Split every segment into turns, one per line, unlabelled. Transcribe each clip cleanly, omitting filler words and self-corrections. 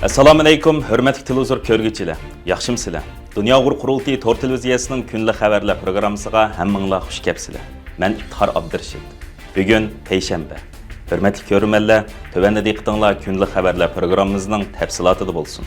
Assalomu alaykum, hurmatli televizor ko'rguvchilar. Yaxshimsizlar? Dunyo qurultiyi to'r televiziyasining kunlik xabarlar programmasiga hammanglar xush kelibsizlar. Men İftihar Abdurashid. Bugun payshanba. Hurmatli ko'rmanlar, tövəndə diqqətinizlər kunlik xabarlar programmamızning tafsilotida bo'lsin.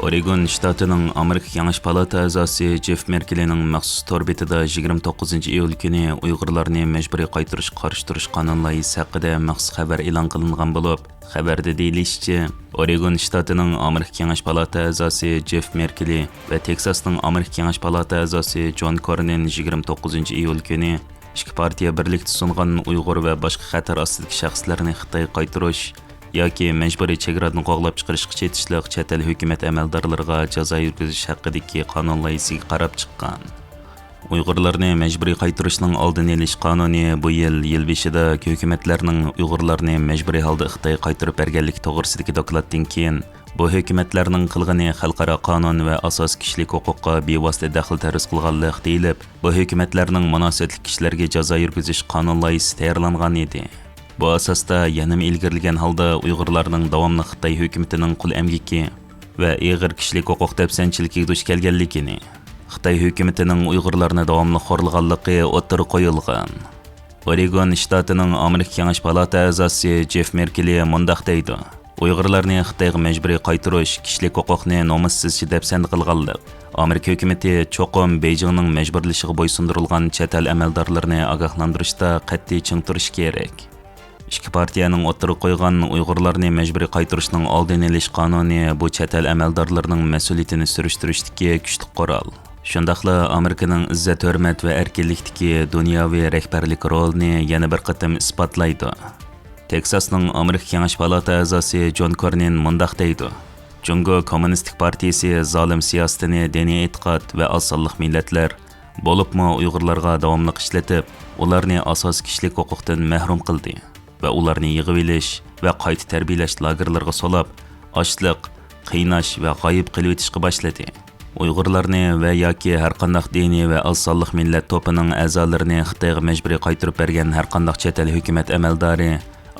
Oregon shtatining Amerika Kengash palata a'zosi Jeff Merkelning maxsus to'r betida 29-iyul kuni Uyg'urlarni majburiy qaytarish qarshi turish qonun loyihasi haqida maxsus xabar e'lon qilingan bo'lib, xabarda deyilishicha, Oregon shtatining Amerika Kengash palata a'zosi Jeff Merkel va Teksasning Amerika Kengash palata a'zosi John Cornyn 29-iyul kuni ikki partiya birlikda sungan Uyg'ur va boshqa xatar ostidagi shaxslarni Xitoy qaytarish yoki majburiy chegaradan qo'g'lab chiqarishga chetishliq chet el hukumat amaldorlariga jazo yurgizish haqidagi qonun loyihasiga qarab chiqqan. Uyg'urlarni majburiy qaytarishning oldini olish qonuni bu yil beshida hukumatlarning Uyg'urlarni majburiy holda Xitoy qaytarib berganlik to'g'risidagi dokladdan keyin bu hukumatlarning qilgani xalqaro qonun va asos kishilik huquqqa bevosita daxl taruz qilganlik deyilib, bu hukumatlarning munosabatli kishilarga jazo yurgizish qonun loyihasi tayyorlangan edi. Bu asosda yanım ilgirilgan holda Uyg'urlarning davomli Xitoy hukumatining qul amgiki va ig'ir kishilik huquq dafsanchiligiga duch kelganligini, Xitoy hukumatining Uyg'urlarni davomli xo'rlaganligi o'ttirib qo'yilgan. Oregon shtatining Amerika Kengash palata a'zosi Jeff Merkel mundaq deydi: Uyg'urlarni Xitoyga majburiy qaytarish kishilik huquqni nomussiz dafsan qilganlik. Amerika hukumati cho'qim Beijingning majburlashiga bo'ysundirilgan chet el amaldorlarini ogohlantirishda qat'iy ching turish kerak. İki partiyaning o'ttirib qo'ygan Uyg'urlarni majburiy qaytarishning oldini olish qonuni bu chet el amaldorlarining mas'uliyatini surishtirishdagi kuchli qurol. Shundaqla Amerikaning izzat hurmat va erkinlikdagi dunyoviy rahbarlik rolini yana bir qatam isbotlaydi. Teksasning Amerika Kengash palata a'zosi John Cornyn mundaq deydi: Jungo Kommunistik partiyasi zolim siyosatini diniy e'tiqod va oz sonli millatlar bo'libmi Uyg'urlarga davomli ishlatib, ularni asos kishilik huquqdan mahrum qildi va ularni yig'ib olish va qayta tarbiyalash lagerlariga solab, ochliq, qiynash va g'oyib qilib etishga boshladi. Uyg'urlarni va yoki har qanday diniy va oz sonli millat to'pining a'zolarini Xitoyga majburiy qaytarib bergan har qanday chet el hukumat amaldori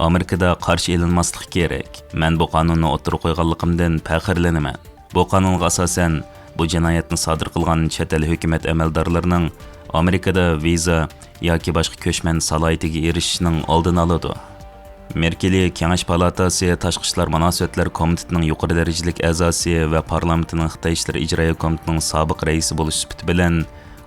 Amerikada qarshi elinmasligi kerak. Men bu qonunni o'ttirib qo'yganligimdan faxrlanaman. Bu qonunga asosan bu jinoyatni sodir qilgan chet el hukumat amaldorlarining Amerikada viza yoki boshqa ko'chman salohiyatiga erishishning oldini oladi. Merkel Kengash palatasi Tashqi ishlar munosabatlar komitetining yuqori darajalik a'zosi va parlamentning Xitoy ishlar ijroiya komitetining sobiq raisi bo'lish sifati bilan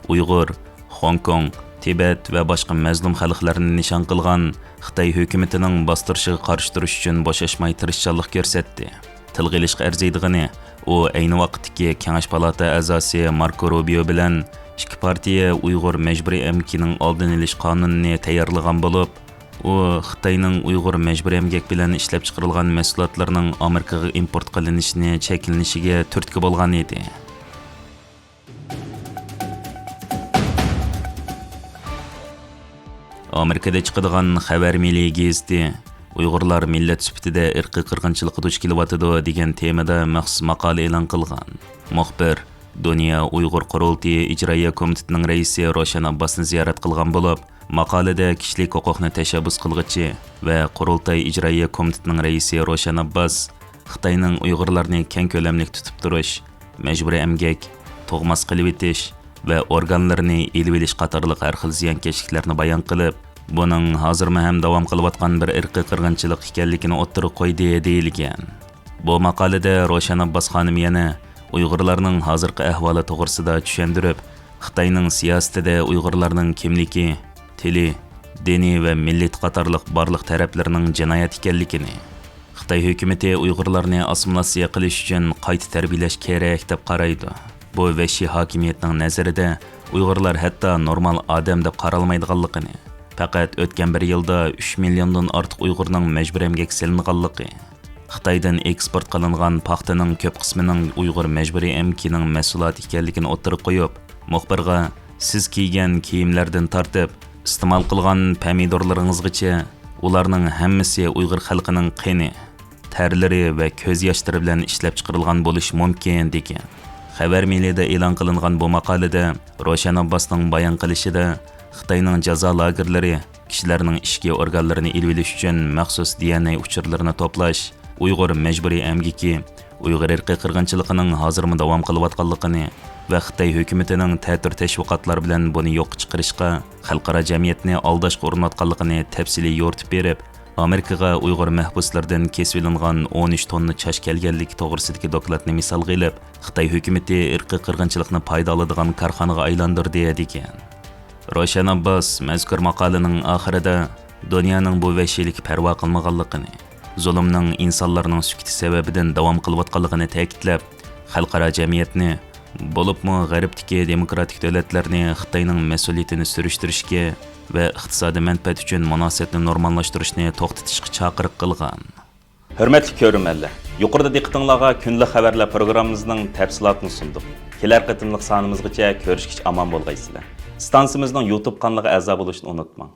Uyg'ur, Hong Kong, Tibet va boshqa mazlum xalqlarni nishon qilgan Xitoy hukumatining bostirishiga qarshi turish uchun bo'shashmay tirishchanlik ko'rsatdi. Tilga ilishga arziydigani, u ayni vaqtdagi Kengash palata a'zosi Marco Rubio bilan ikki partiya Uyg'ur majburiy emkining oldini olish qonunini tayyorlagan bo'lib, u Xitoyning Uyg'ur majburiy emgak bilan ishlab chiqarilgan mahsulotlarning Amerikaga import qilinishini cheklanishiga turtki bo'lgan edi. Amerikada chiqadigan xabar milliy gazeti Uyg'urlar millat sifatida irqiy qirg'inchilikqa duch kelyotidi degan temada maxsus maqola e'lon qilgan. Muxbir Dunyo Uyg'ur qurultiyi ijroiya komitetining raisi Roshan Abbosni ziyorat qilgan bo'lib, maqolada kishilik huquqni tashabbus qilg'ichi va qurultiy ijroiya komitetining raisi Roshan Abbos Xitoyning Uyg'urlarni keng ko'lamli tutib turish, majburiy emgak, tug'mas qilib etish va organlarni elib olish qatorliq har xil ziyonkashliklarni bayon qilib, buning hozirma ham davom qilayotgan bir irqiy qirg'inchilik ekanligini o'ttirib qo'ydi deyilgan. Bu maqolada Roshan Abbos xonim yana Uyg'urlarning hozirgi ahvoli to'g'risida tushuntirib, Xitoyning siyosatida Uyg'urlarning kimligi, tili, dini va millat qatorliq barliq taraflarining jinoyat ekanligini, Xitoy hukumati Uyg'urlarni assimilyatsiya qilish uchun qayta tarbiyalash kerak deb qaraydi. Bu vahshiy hokimiyatning nazarida Uyg'urlar hatto normal odam deb qaralmaydiganligini, faqat o'tgan bir yilda 3 milliondan ortiq Uyg'urning majburiy emgak silinganligi, Xitoydan eksport qilingan paxtaning ko'p qismining Uyg'ur majburiy emkining mahsuloti ekanligini o'ttirib qo'yib, muxbirga siz kiygan kiyimlardan tortib, iste'mol qilgan pomidorlaringizgacha ularning hammasi Uyg'ur xalqining qini, tarlari va ko'z yoshlari bilan ishlab chiqarilgan bo'lishi mumkin degan. Xabar millida e'lon qilingan bu maqolada Roshan Abbosning bayon qilishida Xitoyning jazo lagerlari kishilarning ishki organlarini ilib olish uchun maxsus DNA uchurlarini to'plash Uyg'ur majburiy emgiki, Uyg'ur irqiy qirg'inchiligining hozirmi davom qilayotganligini va Xitoy hukumatining ta'tir tashviqotlar bilan buni yo'q chiqarishga xalqaro jamiyatni aldashga urinayotganligini tafsiliy yo'ritib berib, Amerikaga Uyg'ur mahbuslardan kesib olingan 13 tonna chash kelganligi to'g'risidagi dokladni misol qilib, Xitoy hukumati irqiy qirg'inchilikni foyda oladigan korxonaga aylantirdi degan. Roshan Abbos mazkur maqolaning oxirida dunyoning bu vahshiylik parvo qilmaganligini, zulmning insonlarning sukut sababidan davom qilayotganligini ta'kidlab, xalqaro jamiyatni bo'libmi g'arbdagi demokratik davlatlarni Xitoyning mas'uliyatini surishtirishga va iqtisodiy manfaat uchun munosabatni normallashtirishni to'xtatishga chaqiriq qilgan. Hurmatli ko'ruvchilar, yuqorida diqqatingizga kunlik xabarlar programmamizning tafsilotini sundik. Kelar qitimliq sonimizgacha ko'rishgich omon bo'lgaysizlar. Stansiyamizning YouTube kanaliga a'zo bo'lishni unutmang.